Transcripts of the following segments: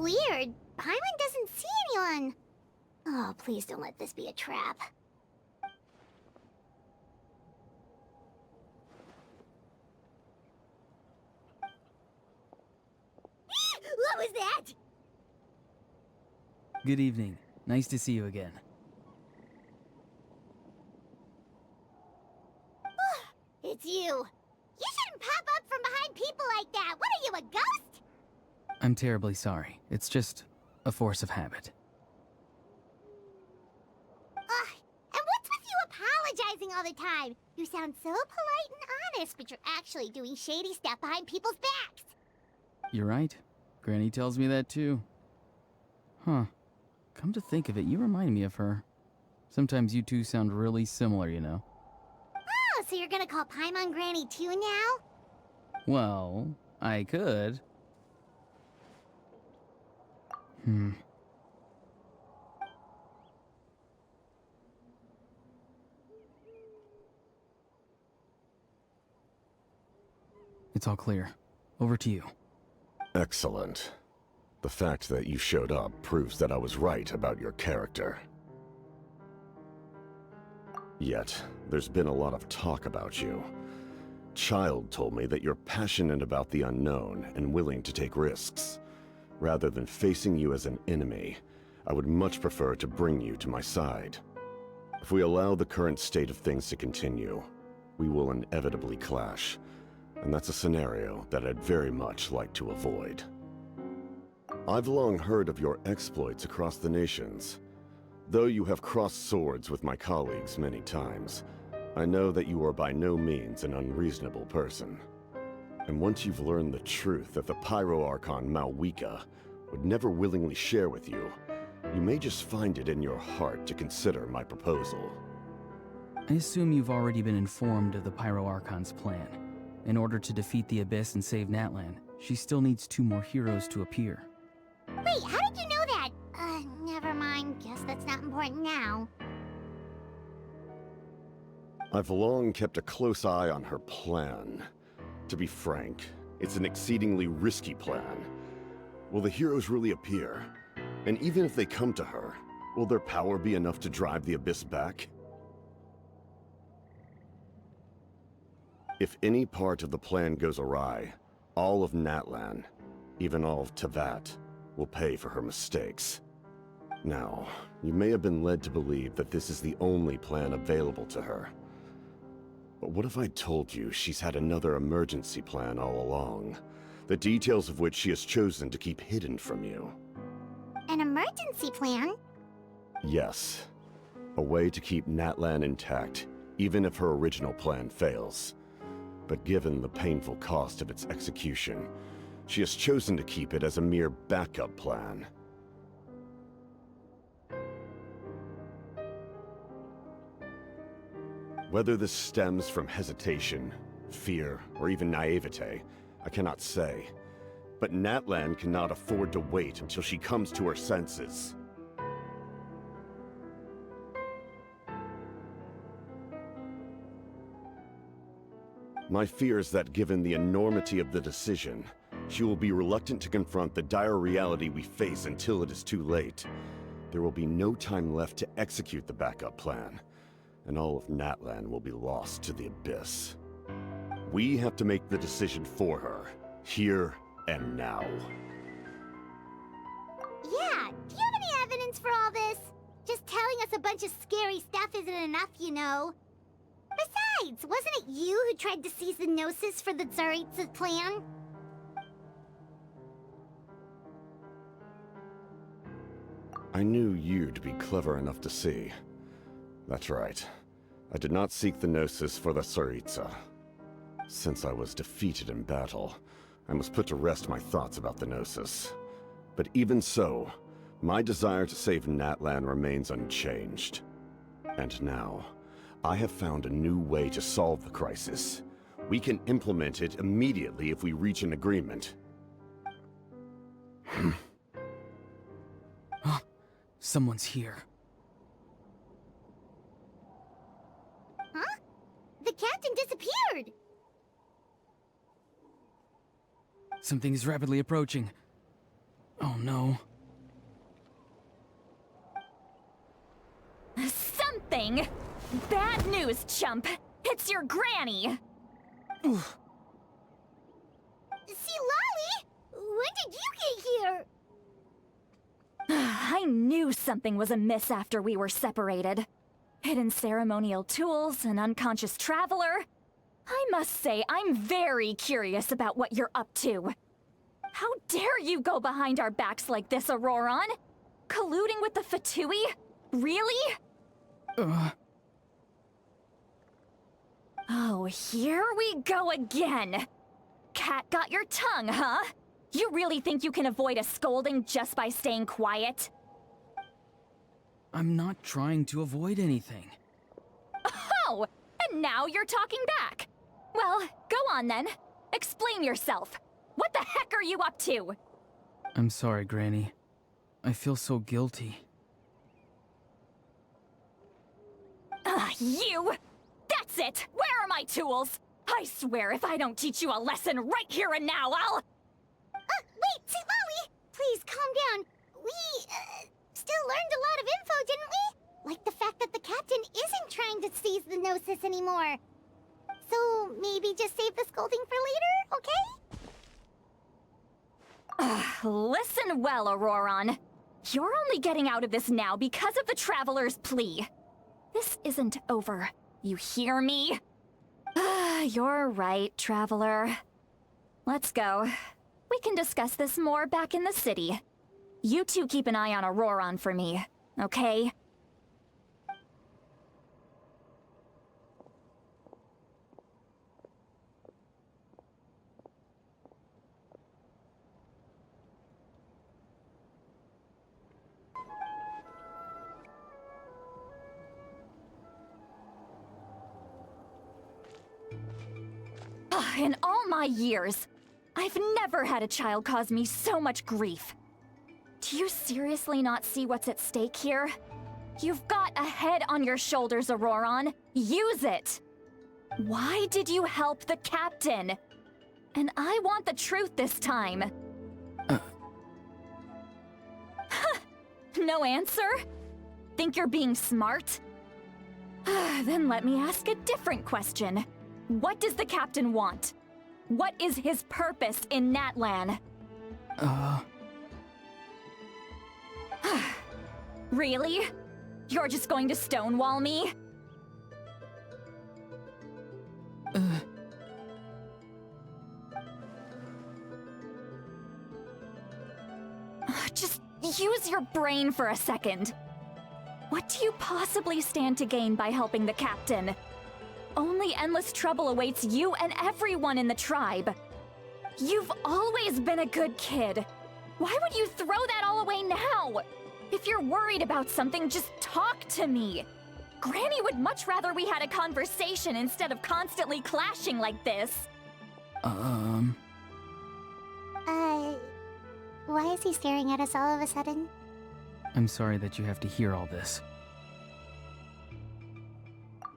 weird. Paimon doesn't see anyone. Oh, please don't let this be a trap. What was that? Good evening. Nice to see you again. It's you. You shouldn't pop up from behind people like that. What are you, a ghost? I'm terribly sorry. It's just a force of habit. And what's with you apologizing all the time? You sound so polite and honest, but you're actually doing shady stuff behind people's backs. You're right. Granny tells me that too. Huh. Come to think of it, you remind me of her. Sometimes you two sound really similar, you know. Oh, so you're gonna call Paimon Granny too now? Well, I could. It's all clear. Over to you. Excellent. The fact that you showed up proves that I was right about your character. Yet, there's been a lot of talk about you. Child told me that you're passionate about the unknown and willing to take risks. Rather than facing you as an enemy, I would much prefer to bring you to my side. If we allow the current state of things to continue, we will inevitably clash, and that's a scenario that I'd very much like to avoid. I've long heard of your exploits across the nations. Though you have crossed swords with my colleagues many times, I know that you are by no means an unreasonable person. And once you've learned the truth that the Pyro-Archon Malwika would never willingly share with you, you may just find it in your heart to consider my proposal. I assume you've already been informed of the Pyro-Archon's plan. In order to defeat the Abyss and save Natlan, she still needs 2 more heroes to appear. Wait, how did you know that? Never mind. Guess that's not important now. I've long kept a close eye on her plan. To be frank, it's an exceedingly risky plan. Will the heroes really appear? And even if they come to her, will their power be enough to drive the Abyss back? If any part of the plan goes awry, all of Natlan, even all of Teyvat, will pay for her mistakes. Now, you may have been led to believe that this is the only plan available to her. But what if I told you she's had another emergency plan all along, the details of which she has chosen to keep hidden from you? An emergency plan? Yes. A way to keep Natlan intact, even if her original plan fails. But given the painful cost of its execution, she has chosen to keep it as a mere backup plan. Whether this stems from hesitation, fear, or even naivete, I cannot say. But Natlan cannot afford to wait until she comes to her senses. My fear is that given the enormity of the decision, she will be reluctant to confront the dire reality we face until it is too late. There will be no time left to execute the backup plan, and all of Natlan will be lost to the Abyss. We have to make the decision for her, here and now. Yeah, do you have any evidence for all this? Just telling us a bunch of scary stuff isn't enough, you know. Besides, wasn't it you who tried to seize the Gnosis for the Tsaritsa's plan? I knew you'd be clever enough to see. That's right. I did not seek the Gnosis for the Tsaritsa. Since I was defeated in battle, I must put to rest my thoughts about the Gnosis. But even so, my desire to save Natlan remains unchanged. And now, I have found a new way to solve the crisis. We can implement it immediately if we reach an agreement. Someone's here. Huh? The captain disappeared! Something is rapidly approaching. Oh no. Something! Bad news, chump! It's your granny! Oof. See, Lolly? When did you get here? I knew something was amiss after we were separated. Hidden ceremonial tools, an unconscious traveler. I must say, I'm very curious about what you're up to. How dare you go behind our backs like this, Auroron? Colluding with the Fatui? Really? Oh, here we go again. Cat got your tongue, huh? You really think you can avoid a scolding just by staying quiet? I'm not trying to avoid anything. Oh, and now you're talking back. Well, go on then. Explain yourself. What the heck are you up to? I'm sorry, Granny. I feel so guilty. You! That's it! Where are my tools? I swear if I don't teach you a lesson right here and now, I'll... Wait, see, Lolly! Please, calm down. We, still learned a lot of info, didn't we? Like the fact that the captain isn't trying to seize the Gnosis anymore. So, maybe just save the scolding for later, okay? Listen well, Auroron. You're only getting out of this now because of the Traveler's plea. This isn't over. You hear me? You're right, Traveler. Let's go. We can discuss this more back in the city. You two keep an eye on Auroron for me, okay? In all my years, I've never had a child cause me so much grief. Do you seriously not see what's at stake here? You've got a head on your shoulders, Auroron. Use it! Why did you help the captain? And I want the truth this time. No answer? Think you're being smart? Then let me ask a different question. What does the captain want? What is his purpose in Natlan? Really? You're just going to stonewall me? Just use your brain for a second. What do you possibly stand to gain by helping the captain? Only endless trouble awaits you and everyone in the tribe. You've always been a good kid. Why would you throw that all away now? If you're worried about something, just talk to me. Granny would much rather we had a conversation instead of constantly clashing like this. Why is he staring at us all of a sudden? I'm sorry that you have to hear all this.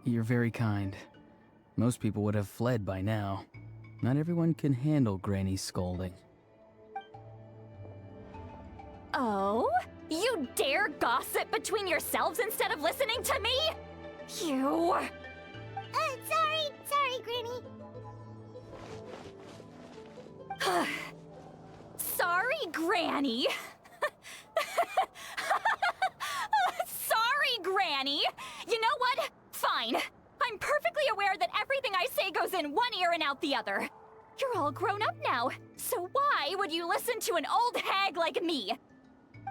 You're very kind. Most people would have fled by now. Not everyone can handle Granny's scolding. Oh? You dare gossip between yourselves instead of listening to me? You... Sorry, Granny. Sorry, Granny. Sorry, Granny. You know what? Fine. I'm perfectly aware that everything I say goes in one ear and out the other. You're all grown up now, so why would you listen to an old hag like me?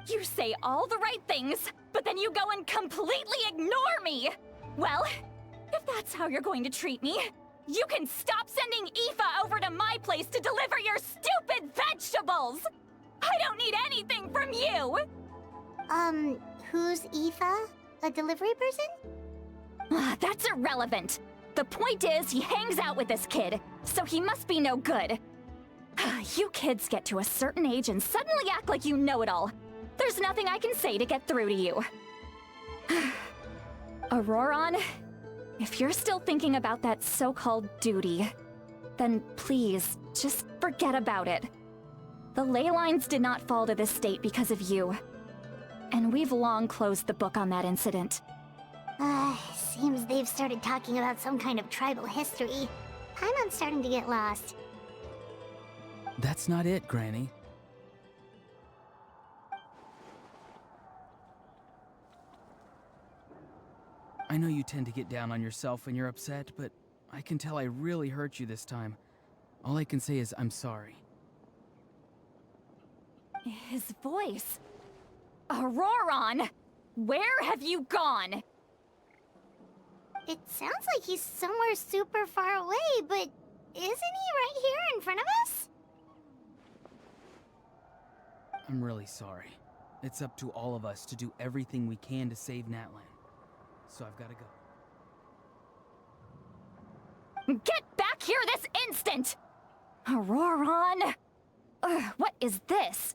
You say all the right things, but then you go and completely ignore me! Well, if that's how you're going to treat me, you can stop sending Aoife over to my place to deliver your stupid vegetables! I don't need anything from you! Who's Aoife? A delivery person? That's irrelevant. The point is, he hangs out with this kid, so he must be no good. You kids get to a certain age and suddenly act like you know it all. There's nothing I can say to get through to you. Auroron, if you're still thinking about that so-called duty, then please, just forget about it. The ley lines did not fall to this state because of you. And we've long closed the book on that incident. Seems they've started talking about some kind of tribal history. I'm starting to get lost. That's not it, Granny. I know you tend to get down on yourself when you're upset, but I can tell I really hurt you this time. All I can say is I'm sorry. His voice. Auroron! Where have you gone? It sounds like he's somewhere super far away, but isn't he right here in front of us? I'm really sorry. It's up to all of us to do everything we can to save Natlan. So I've got to go. Get back here this instant! Auroron! What is this?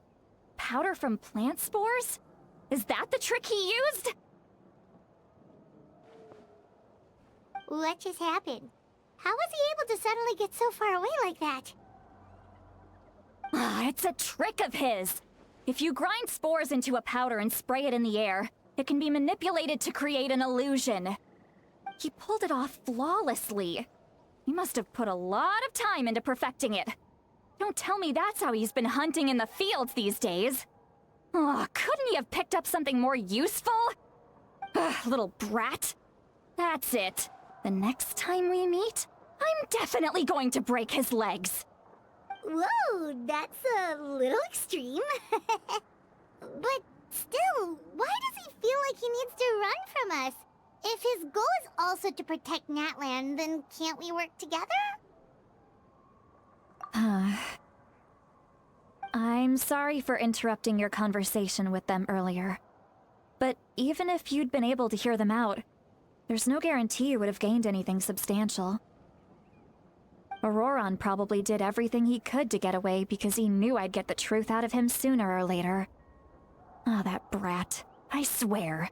Powder from plant spores? Is that the trick he used? What just happened? How was he able to suddenly get so far away like that? It's a trick of his. If you grind spores into a powder and spray it in the air, it can be manipulated to create an illusion. He pulled it off flawlessly. He must have put a lot of time into perfecting it. Don't tell me that's how he's been hunting in the fields these days. Couldn't he have picked up something more useful? Little brat. That's it. The next time we meet, I'm definitely going to break his legs. Whoa, that's a little extreme. But still, why does he feel like he needs to run from us? If his goal is also to protect Natlan, then can't we work together? I'm sorry for interrupting your conversation with them earlier. But even if you'd been able to hear them out, there's no guarantee you would have gained anything substantial. Auroron probably did everything he could to get away because he knew I'd get the truth out of him sooner or later. That brat. I swear.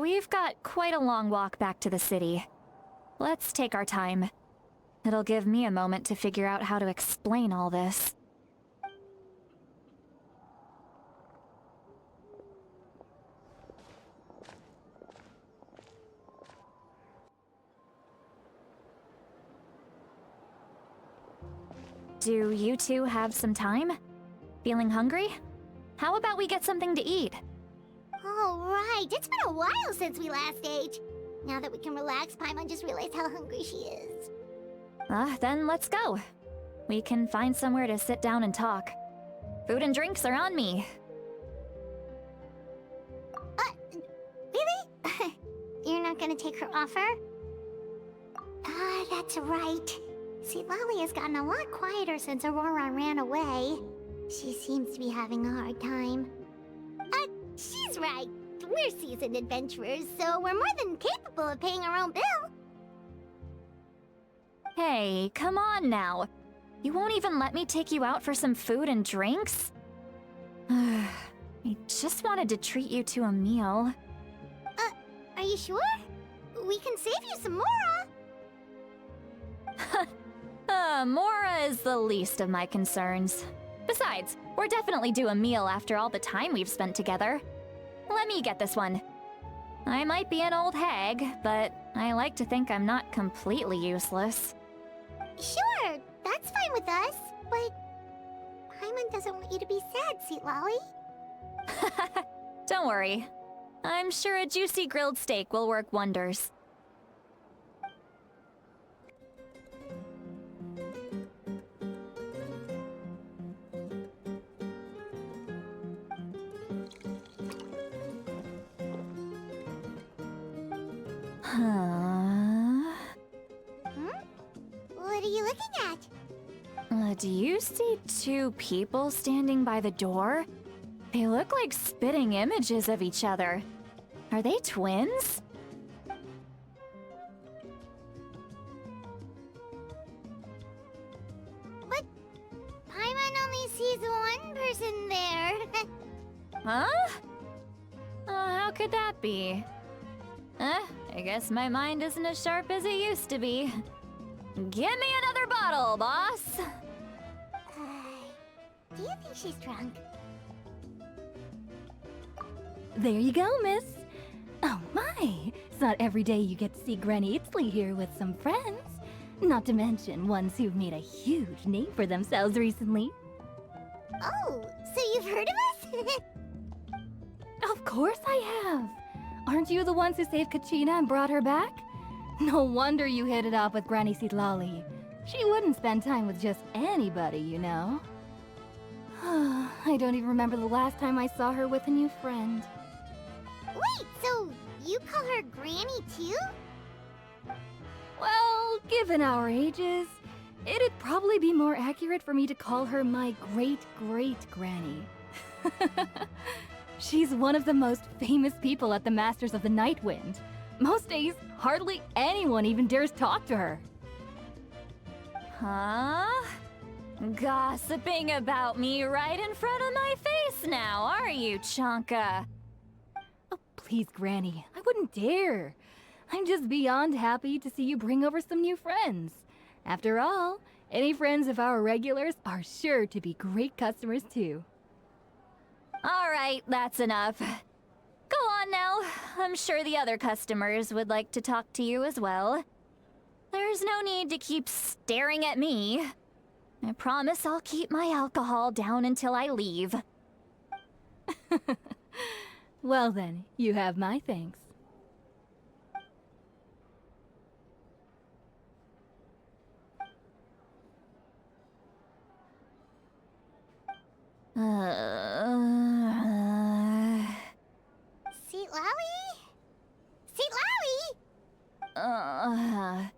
We've got quite a long walk back to the city. Let's take our time. It'll give me a moment to figure out how to explain all this. Do you two have some time? Feeling hungry? How about we get something to eat? All right, it's been a while since we last ate. Now that we can relax, Paimon just realized how hungry she is. Then let's go. We can find somewhere to sit down and talk. Food and drinks are on me. Really? You're not gonna take her offer? That's right. See, Lolly has gotten a lot quieter since Aurora ran away. She seems to be having a hard time. She's right. We're seasoned adventurers, so we're more than capable of paying our own bill. Hey, come on now. You won't even let me take you out for some food and drinks? I just wanted to treat you to a meal. Are you sure? We can save you some Mora. Mora is the least of my concerns. Besides, we're definitely due a meal after all the time we've spent together. Let me get this one. I might be an old hag, but I like to think I'm not completely useless. Sure, that's fine with us, but Paimon doesn't want you to be sad, sweet Lolly. Don't worry. I'm sure a juicy grilled steak will work wonders. What are you looking at? Do you see two people standing by the door? They look like spitting images of each other. Are they twins? sees one person there. Huh? How could that be? I guess my mind isn't as sharp as it used to be. Give me another bottle, boss! Do you think she's drunk? There you go, miss. Oh my, it's not every day you get to see Granny Herzlich here with some friends. Not to mention ones who've made a huge name for themselves recently. Oh, so you've heard of us? Of course I have. Aren't you the ones who saved Kachina and brought her back? No wonder you hit it off with Granny Herzlich. She wouldn't spend time with just anybody, you know. I don't even remember the last time I saw her with a new friend. Wait, so you call her Granny too? Well, given our ages, it'd probably be more accurate for me to call her my great-great-granny. She's one of the most famous people at the Masters of the Nightwind. Most days, hardly anyone even dares talk to her. Huh? Gossiping about me right in front of my face now, are you, Chonka? Oh, please, Granny, I wouldn't dare. I'm just beyond happy to see you bring over some new friends. After all, any friends of our regulars are sure to be great customers too. All right, that's enough. Go on now. I'm sure the other customers would like to talk to you as well. There's no need to keep staring at me. I promise I'll keep my alcohol down until I leave. Well then, you have my thanks. Seat Lowy? Seat Lowy?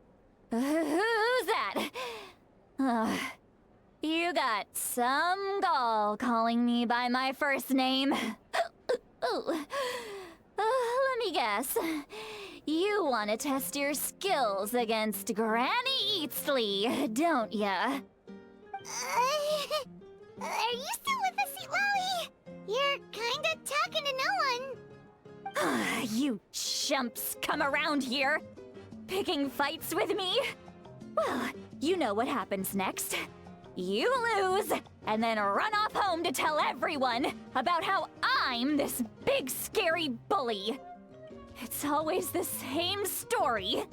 Who's that? You got some gall calling me by my first name. Let me guess. You want to test your skills against Granny Herzlich, don't ya? Are you still with us, Seat Lowy? You're kinda talking to no one. You chumps come around here, picking fights with me? Well, you know what happens next. You lose, and then run off home to tell everyone about how I'm this big scary bully. It's always the same story.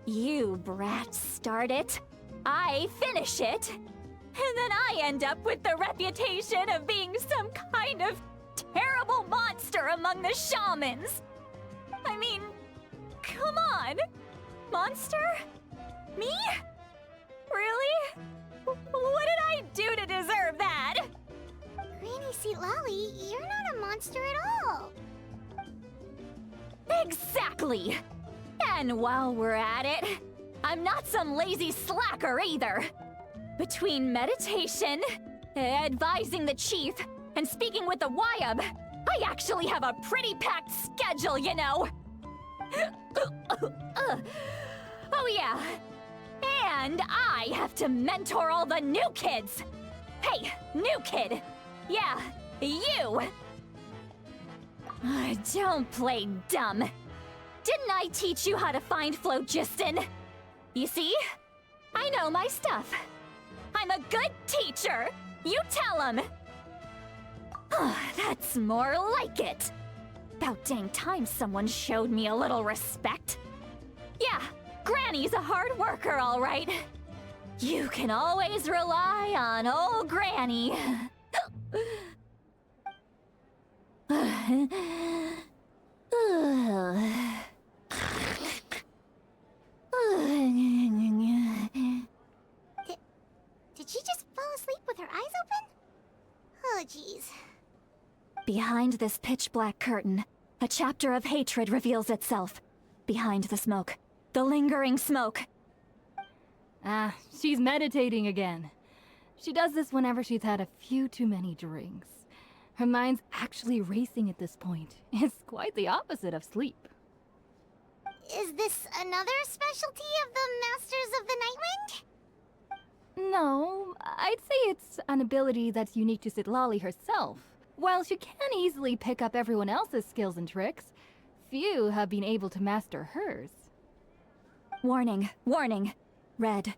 You brats start it, I finish it, and then I end up with the reputation of being some kind of terrible monster among the shamans. I mean, come on. Monster? Me? Really? What did I do to deserve that? Granny Seat Lowy, you're not a monster at all. Exactly! And while we're at it, I'm not some lazy slacker either. Between meditation, advising the chief, and speaking with the Wyab, I actually have a pretty packed schedule, you know! Oh yeah, and I have to mentor all the new kids! Hey, new kid! Yeah, you! Don't play dumb. Didn't I teach you how to find phlogiston? You see? I know my stuff. I'm a good teacher. You tell him. That's more like it. About dang time someone showed me a little respect. Yeah, Granny's a hard worker, all right. You can always rely on old Granny. Did she just fall asleep with her eyes open? Oh, jeez. Behind this pitch-black curtain, a chapter of hatred reveals itself. Behind the smoke. The lingering smoke. Ah, she's meditating again. She does this whenever she's had a few too many drinks. Her mind's actually racing at this point. It's quite the opposite of sleep. Is this another specialty of the Masters of the Nightwind? No, I'd say it's an ability that's unique to Citlali herself. While she can easily pick up everyone else's skills and tricks, few have been able to master hers. Warning, warning. Red,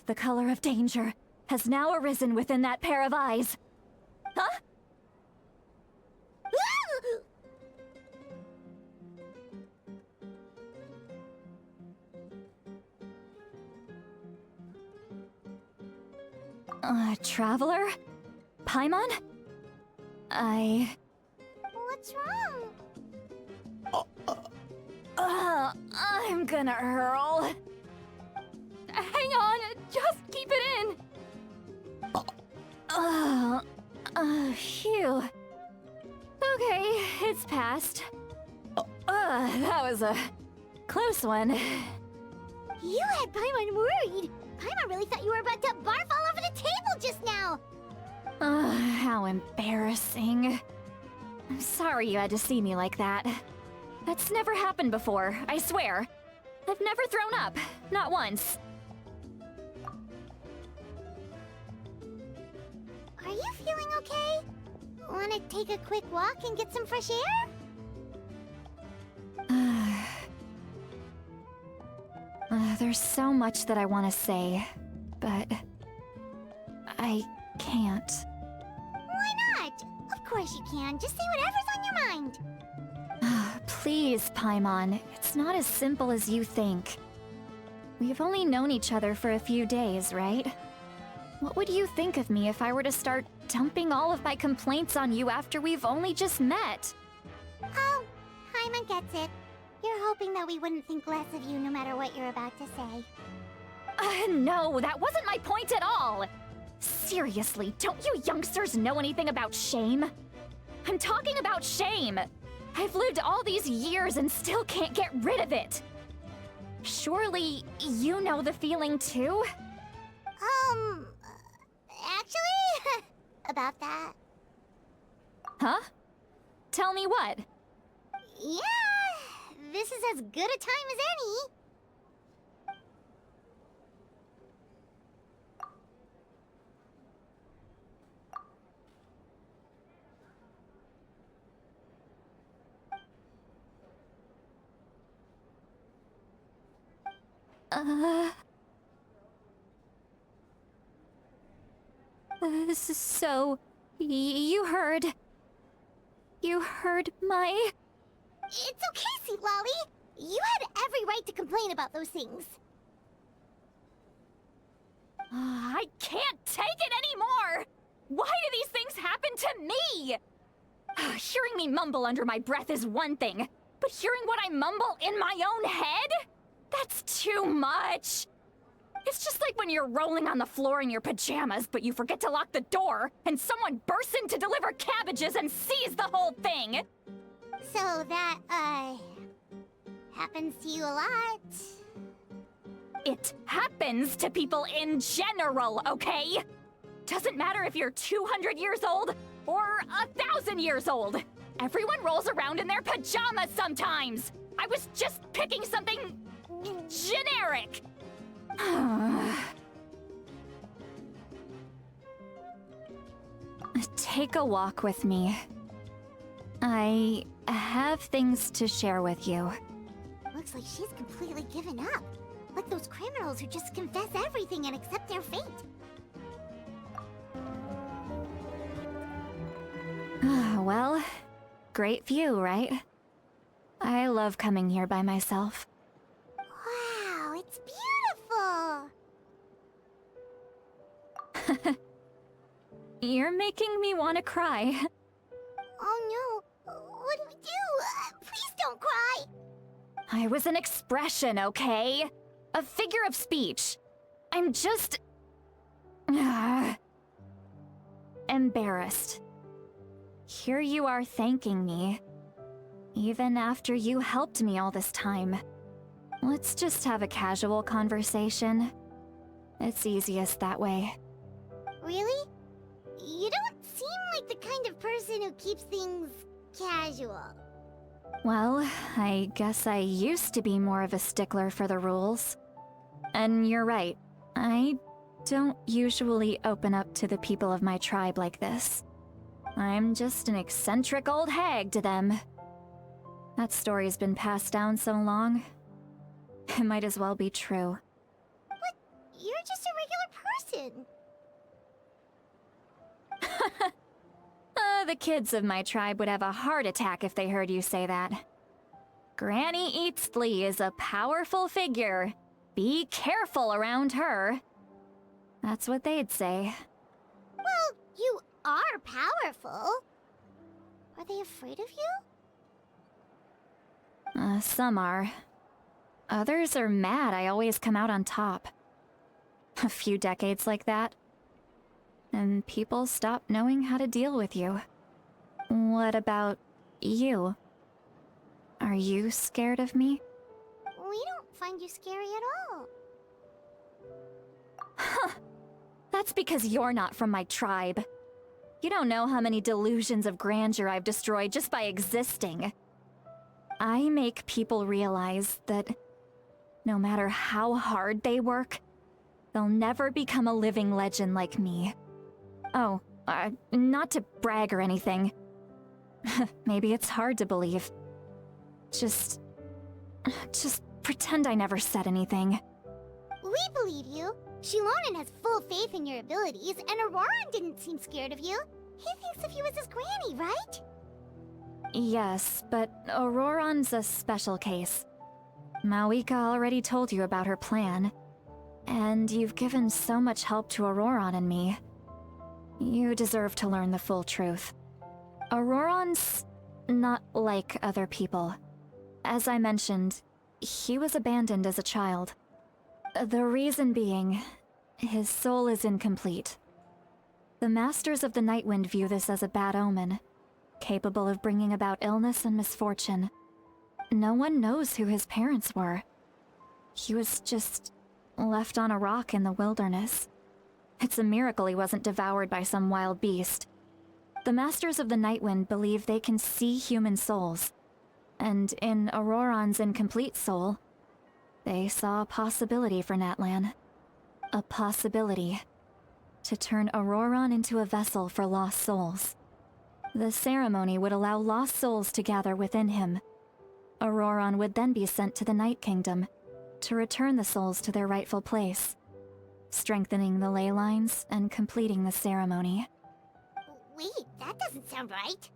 the color of danger, has now arisen within that pair of eyes. Huh? Traveler? Paimon? What's wrong? I'm gonna hurl. Hang on, just keep it in! Phew. Okay, it's passed. That was a close one. You had Paimon worried. Paimon really thought you were about to barf all over the table just now. How embarrassing. I'm sorry you had to see me like that. That's never happened before, I swear. I've never thrown up, not once. Are you feeling okay? Wanna take a quick walk and get some fresh air? There's so much that I want to say, but I can't. Why not? Of course you can. Just say whatever's on your mind. Please, Paimon, it's not as simple as you think. We've only known each other for a few days, right? What would you think of me if I were to start dumping all of my complaints on you after we've only just met? Oh, Paimon gets it. You're hoping that we wouldn't think less of you no matter what you're about to say. No, that wasn't my point at all! Seriously, don't you youngsters know anything about shame? I'm talking about shame! I've lived all these years and still can't get rid of it! Surely, you know the feeling too? Actually, about that. Huh? Tell me what? Yeah, this is as good a time as any. So, you heard my... It's okay, Sweet Lolly. You had every right to complain about those things. I can't take it anymore! Why do these things happen to me? Hearing me mumble under my breath is one thing, but hearing what I mumble in my own head? That's too much! It's just like when you're rolling on the floor in your pajamas, but you forget to lock the door, and someone bursts in to deliver cabbages and sees the whole thing! So that, happens to you a lot. It happens to people in general, okay? Doesn't matter if you're 200 years old or 1,000 years old. Everyone rolls around in their pajamas sometimes. I was just picking something generic. Take a walk with me. I have things to share with you. Looks like she's completely given up. Like those criminals who just confess everything and accept their fate. Well, great view, right? I love coming here by myself. Wow, it's beautiful! You're making me want to cry. Oh no, what do we do? Please don't cry! I was an expression, okay? A figure of speech. I'm just... embarrassed. Here you are thanking me. Even after you helped me all this time. Let's just have a casual conversation. It's easiest that way. Really? You don't seem like the kind of person who keeps things casual. Well, I guess I used to be more of a stickler for the rules. And you're right, I don't usually open up to the people of my tribe like this. I'm just an eccentric old hag to them. That story's been passed down so long, it might as well be true. But you're just a regular person. The kids of my tribe would have a heart attack if they heard you say that. Granny Eastly is a powerful figure. Be careful around her. That's what they'd say. Well, you are powerful. Are they afraid of you? Some are. Others are mad I always come out on top. A few decades like that, and people stop knowing how to deal with you. What about you? Are you scared of me? We don't find you scary at all. Huh. That's because you're not from my tribe. You don't know how many delusions of grandeur I've destroyed just by existing. I make people realize that no matter how hard they work, they'll never become a living legend like me. Oh, not to brag or anything. Maybe it's hard to believe. Just pretend I never said anything. We believe you. Shilonen has full faith in your abilities, and Auroran didn't seem scared of you. He thinks of you as his granny, right? Yes, but Auroran's a special case. Mawika already told you about her plan, and you've given so much help to Auroran and me. You deserve to learn the full truth. Auroran's not like other people. As I mentioned, he was abandoned as a child. The reason being, his soul is incomplete. The Masters of the Nightwind view this as a bad omen, capable of bringing about illness and misfortune. No one knows who his parents were. He was just left on a rock in the wilderness. It's a miracle he wasn't devoured by some wild beast. The Masters of the Nightwind believe they can see human souls, and in Auroran's incomplete soul, they saw a possibility for Natlan. A possibility to turn Auroran into a vessel for lost souls. The ceremony would allow lost souls to gather within him. Auroran would then be sent to the Night Kingdom to return the souls to their rightful place, strengthening the ley lines and completing the ceremony. Wait, that doesn't sound right.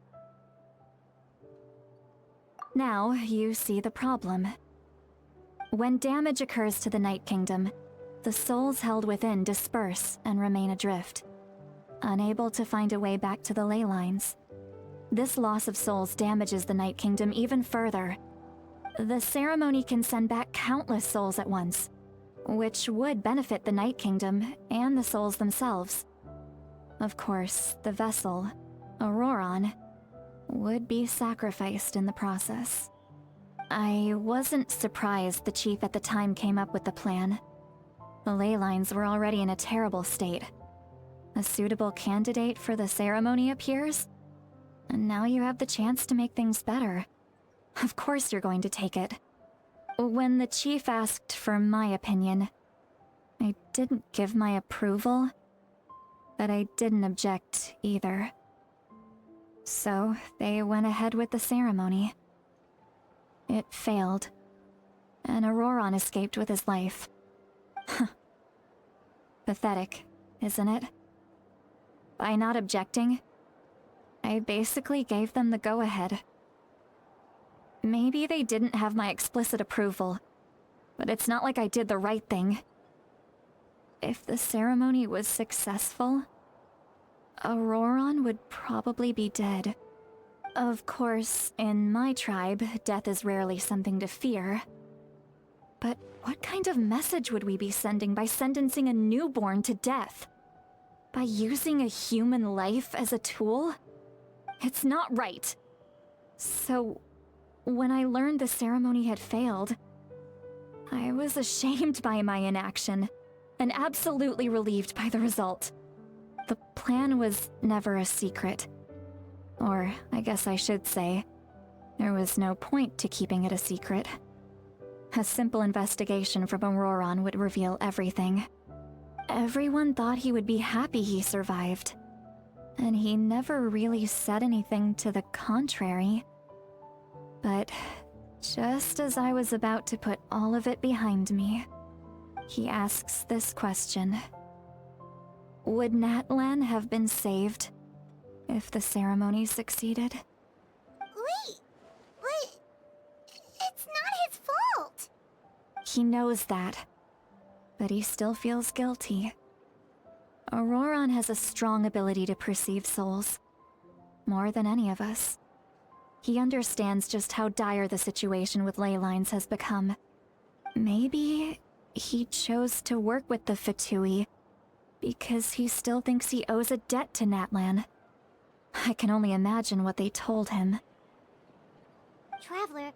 Now you see the problem. When damage occurs to the Night Kingdom, the souls held within disperse and remain adrift, unable to find a way back to the ley lines. This loss of souls damages the Night Kingdom even further. The ceremony can send back countless souls at once, which would benefit the Night Kingdom and the souls themselves. Of course, the vessel, Auroran, would be sacrificed in the process. I wasn't surprised the chief at the time came up with the plan. The ley lines were already in a terrible state. A suitable candidate for the ceremony appears, and now you have the chance to make things better. Of course you're going to take it. When the chief asked for my opinion, I didn't give my approval, but I didn't object either. So they went ahead with the ceremony. It failed, and Auroran escaped with his life. Pathetic, isn't it? By not objecting, I basically gave them the go-ahead. Maybe they didn't have my explicit approval, but it's not like I did the right thing. If the ceremony was successful, Auroran would probably be dead. Of course, in my tribe, death is rarely something to fear. But what kind of message would we be sending by sentencing a newborn to death? By using a human life as a tool? It's not right. So, when I learned the ceremony had failed, I was ashamed by my inaction, and absolutely relieved by the result. The plan was never a secret. Or, I guess I should say, there was no point to keeping it a secret. A simple investigation from Auroran would reveal everything. Everyone thought he would be happy he survived. And he never really said anything to the contrary. But just as I was about to put all of it behind me, he asks this question. Would Natlan have been saved if the ceremony succeeded? Wait, but it's not his fault. He knows that, but he still feels guilty. Auroron has a strong ability to perceive souls, more than any of us. He understands just how dire the situation with ley lines has become. Maybe he chose to work with the Fatui because he still thinks he owes a debt to Natlan. I can only imagine what they told him. Traveler,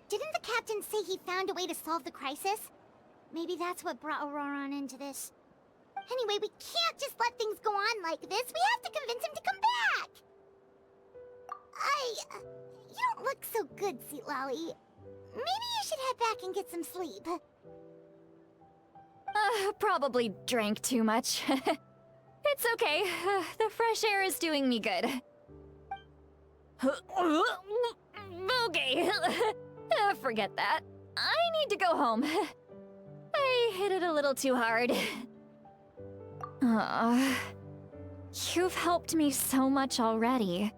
didn't the captain say he found a way to solve the crisis? Maybe that's what brought Auroron into this. Anyway, we can't just let things go on like this. We have to convince him to come back! You don't look so good, Seatlolly. Maybe you should head back and get some sleep. Probably drank too much. It's okay. The fresh air is doing me good. Okay. Forget that. I need to go home. I hit it a little too hard. You've helped me so much already.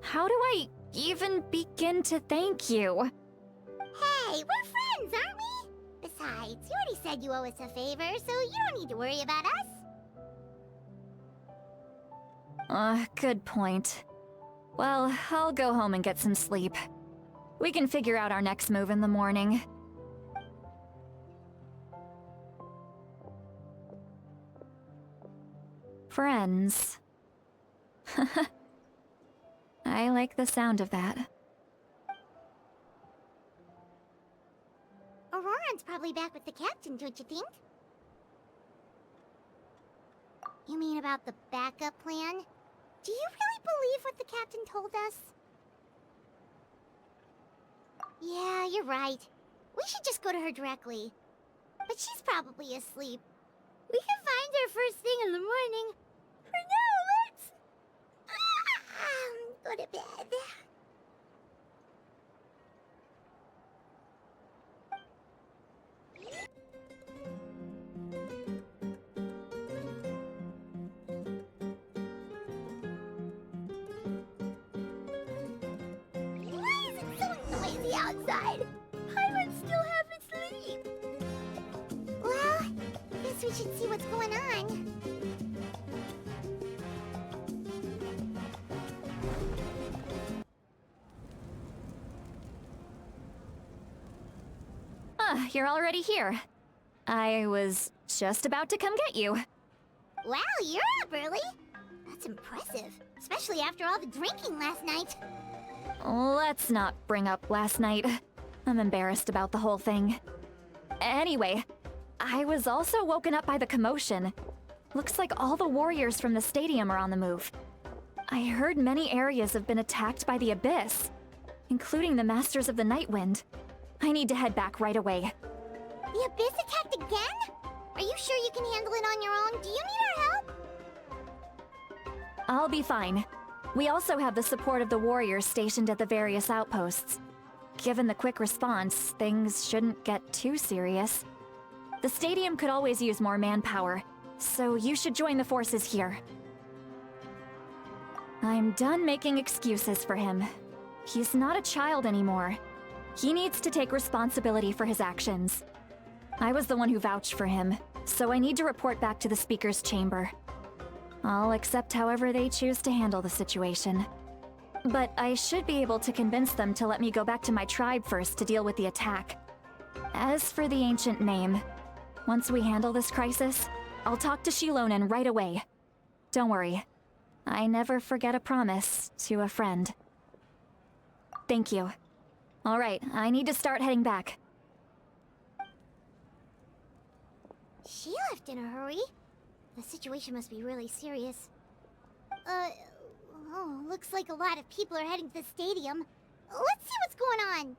How do I even begin to thank you? Hey, we're friends, aren't we? Besides, you already said you owe us a favor, so you don't need to worry about us. Good point. Well, I'll go home and get some sleep. We can figure out our next move in the morning. Friends. I like the sound of that. Auroron's probably back with the captain, don't you think? You mean about the backup plan? Do you really believe what the captain told us? Yeah, you're right. We should just go to her directly. But she's probably asleep. We can find her first thing in the morning. For now, let's... go to bed. Why is it so noisy outside? Paimon still haven't sleep. Well, guess we should see what's going on. You're already here. I was just about to come get you. Wow, you're up early. That's impressive, especially after all the drinking last night. Let's not bring up last night. I'm embarrassed about the whole thing. Anyway, I was also woken up by the commotion. Looks like all the warriors from the stadium are on the move. I heard many areas have been attacked by the Abyss, including the Masters of the Nightwind. I need to head back right away. The Abyss attacked again? Are you sure you can handle it on your own? Do you need our help? I'll be fine. We also have the support of the warriors stationed at the various outposts. Given the quick response, things shouldn't get too serious. The stadium could always use more manpower, so you should join the forces here. I'm done making excuses for him. He's not a child anymore. He needs to take responsibility for his actions. I was the one who vouched for him, so I need to report back to the Speaker's chamber. I'll accept however they choose to handle the situation. But I should be able to convince them to let me go back to my tribe first to deal with the attack. As for the ancient name, once we handle this crisis, I'll talk to Shilonen right away. Don't worry. I never forget a promise to a friend. Thank you. All right, I need to start heading back. She left in a hurry. The situation must be really serious. Looks like a lot of people are heading to the stadium. Let's see what's going on.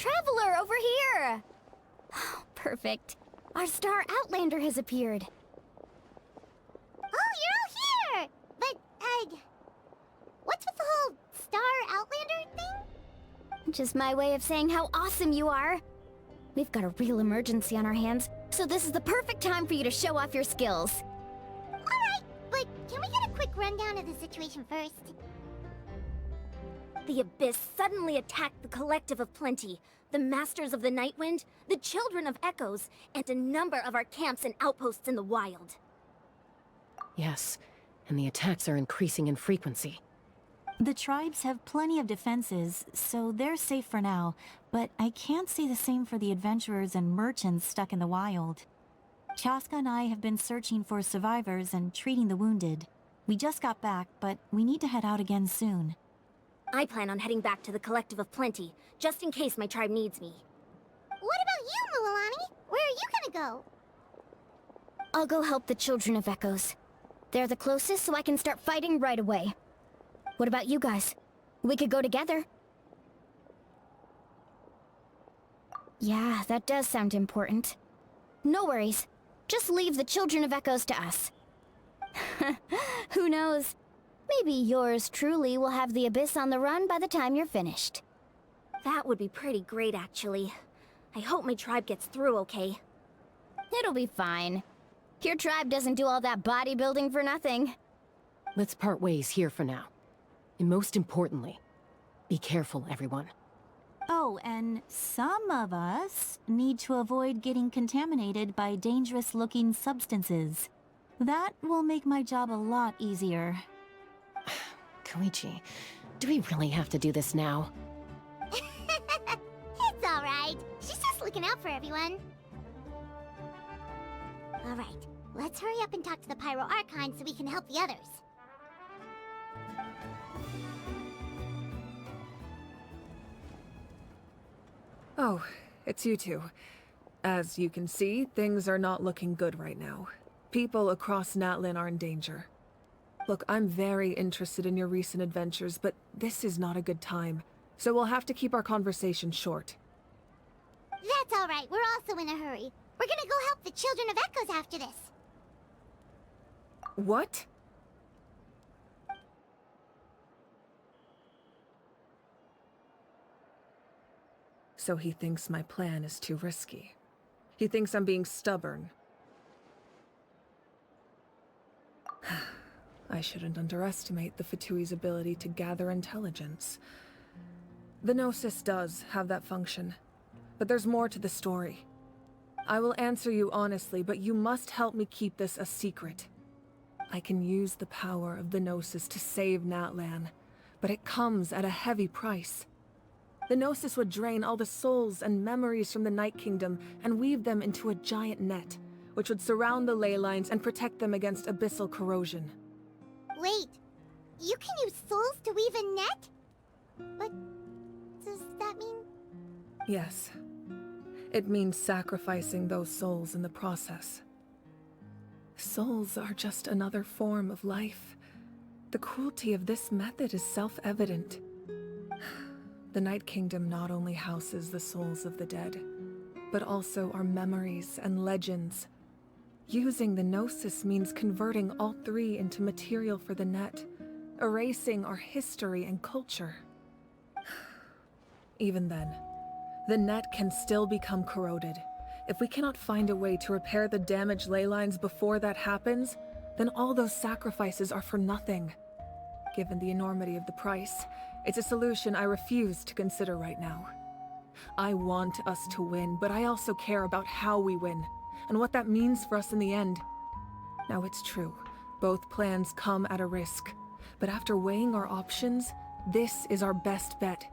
traveler over here! Perfect. Our star Outlander has appeared. Oh, you're all here! But, what's with the whole Star Outlander thing? Just my way of saying how awesome you are. We've got a real emergency on our hands, so this is the perfect time for you to show off your skills. Alright, but can we get a quick rundown of the situation first? The Abyss suddenly attacked the Collective of Plenty, the Masters of the Nightwind, the Children of Echoes, and a number of our camps and outposts in the wild. Yes, and the attacks are increasing in frequency. The tribes have plenty of defenses, so they're safe for now, but I can't say the same for the adventurers and merchants stuck in the wild. Chaska and I have been searching for survivors and treating the wounded. We just got back, but we need to head out again soon. I plan on heading back to the Collective of Plenty, just in case my tribe needs me. What about you, Mualani? Where are you gonna go? I'll go help the Children of Echoes. They're the closest, so I can start fighting right away. What about you guys? We could go together. Yeah, that does sound important. No worries. Just leave the Children of Echoes to us. Who knows? Maybe yours truly will have the Abyss on the run by the time you're finished. That would be pretty great, actually. I hope my tribe gets through okay. It'll be fine. Your tribe doesn't do all that bodybuilding for nothing. Let's part ways here for now. And most importantly, be careful, everyone. Oh, and some of us need to avoid getting contaminated by dangerous-looking substances. That will make my job a lot easier. Koichi, do we really have to do this now? It's alright. She's just looking out for everyone. Alright, let's hurry up and talk to the Pyro Archon so we can help the others. Oh, it's you two. As you can see, things are not looking good right now. People across Natlin are in danger. Look, I'm very interested in your recent adventures, but this is not a good time. So we'll have to keep our conversation short. That's alright, we're also in a hurry. We're gonna go help the Children of Echoes after this. What? So he thinks my plan is too risky. He thinks I'm being stubborn. I shouldn't underestimate the Fatui's ability to gather intelligence. The Gnosis does have that function, but there's more to the story. I will answer you honestly, but you must help me keep this a secret. I can use the power of the Gnosis to save Natlan, but it comes at a heavy price. The Gnosis would drain all the souls and memories from the Night Kingdom and weave them into a giant net, which would surround the ley lines and protect them against abyssal corrosion. Wait, you can use souls to weave a net? What does that mean? Yes. It means sacrificing those souls in the process. Souls are just another form of life. The cruelty of this method is self-evident. The Night Kingdom not only houses the souls of the dead, but also our memories and legends. Using the Gnosis means converting all three into material for the net, erasing our history and culture. Even then, the net can still become corroded. If we cannot find a way to repair the damaged ley lines before that happens, then all those sacrifices are for nothing. Given the enormity of the price, it's a solution I refuse to consider right now. I want us to win, but I also care about how we win, and what that means for us in the end. Now it's true, both plans come at a risk, but after weighing our options, this is our best bet.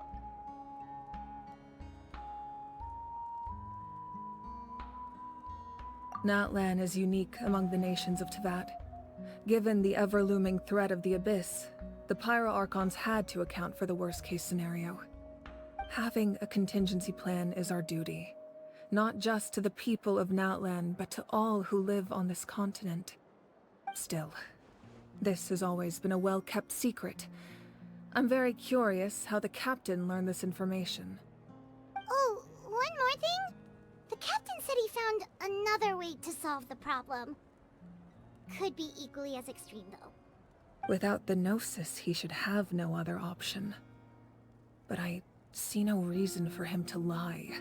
Natlan is unique among the nations of Teyvat. Given the ever-looming threat of the Abyss, the Pyro Archons had to account for the worst-case scenario. Having a contingency plan is our duty, not just to the people of Natlan, but to all who live on this continent. Still, this has always been a well-kept secret. I'm very curious how the captain learned this information. Oh, found another way to solve the problem. Could be equally as extreme, though. Without the Gnosis, he should have no other option. But I see no reason for him to lie.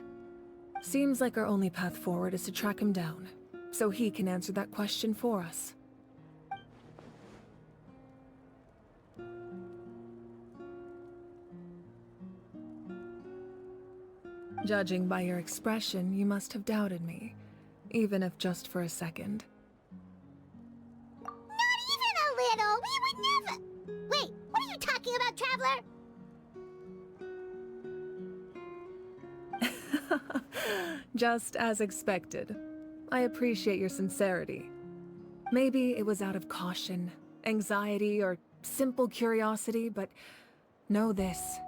Seems like our only path forward is to track him down, so he can answer that question for us. Judging by your expression, you must have doubted me, even if just for a second. Not even a little! We would never... Wait, what are you talking about, Traveler? Just as expected. I appreciate your sincerity. Maybe it was out of caution, anxiety, or simple curiosity, but know this.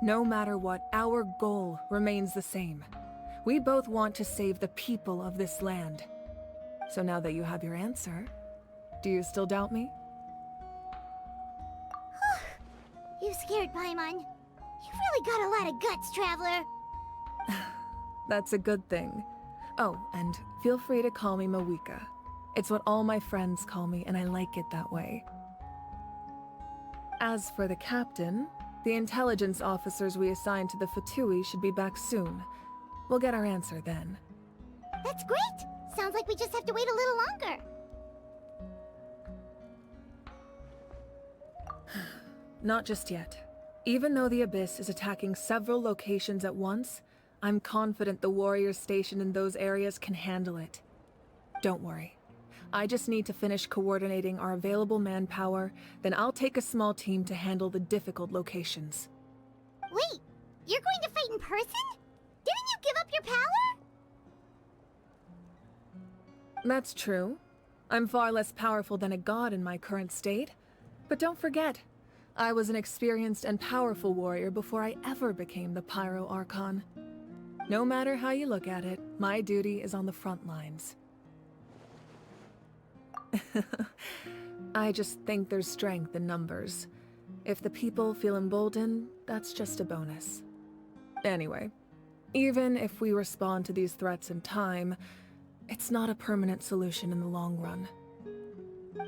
No matter what, our goal remains the same. We both want to save the people of this land. So now that you have your answer, do you still doubt me? You scared Paimon. You've really got a lot of guts, Traveler. That's a good thing. Oh, and feel free to call me Mawika. It's what all my friends call me, and I like it that way. As for the captain, the intelligence officers we assigned to the Fatui should be back soon. We'll get our answer then. That's great! Sounds like we just have to wait a little longer. Not just yet. Even though the Abyss is attacking several locations at once, I'm confident the warriors stationed in those areas can handle it. Don't worry. I just need to finish coordinating our available manpower, then I'll take a small team to handle the difficult locations. Wait, you're going to fight in person? Didn't you give up your power? That's true. I'm far less powerful than a god in my current state. But don't forget, I was an experienced and powerful warrior before I ever became the Pyro Archon. No matter how you look at it, my duty is on the front lines. I just think there's strength in numbers. If the people feel emboldened, that's just a bonus. Anyway, even if we respond to these threats in time, it's not a permanent solution in the long run.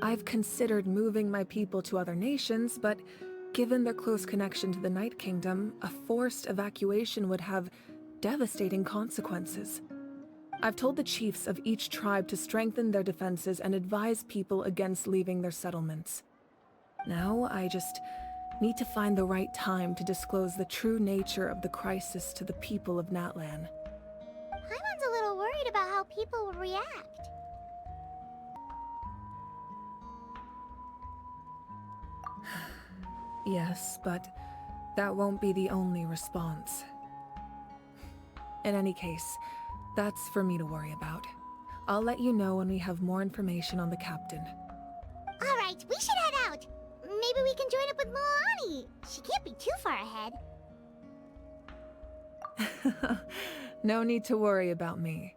I've considered moving my people to other nations, but given their close connection to the Night Kingdom, a forced evacuation would have devastating consequences. I've told the chiefs of each tribe to strengthen their defenses and advise people against leaving their settlements. Now, I just need to find the right time to disclose the true nature of the crisis to the people of Natlan. Paimon's a little worried about how people will react. Yes, but that won't be the only response. In any case, that's for me to worry about. I'll let you know when we have more information on the captain. Alright, we should head out. Maybe we can join up with Milani. She can't be too far ahead. No need to worry about me.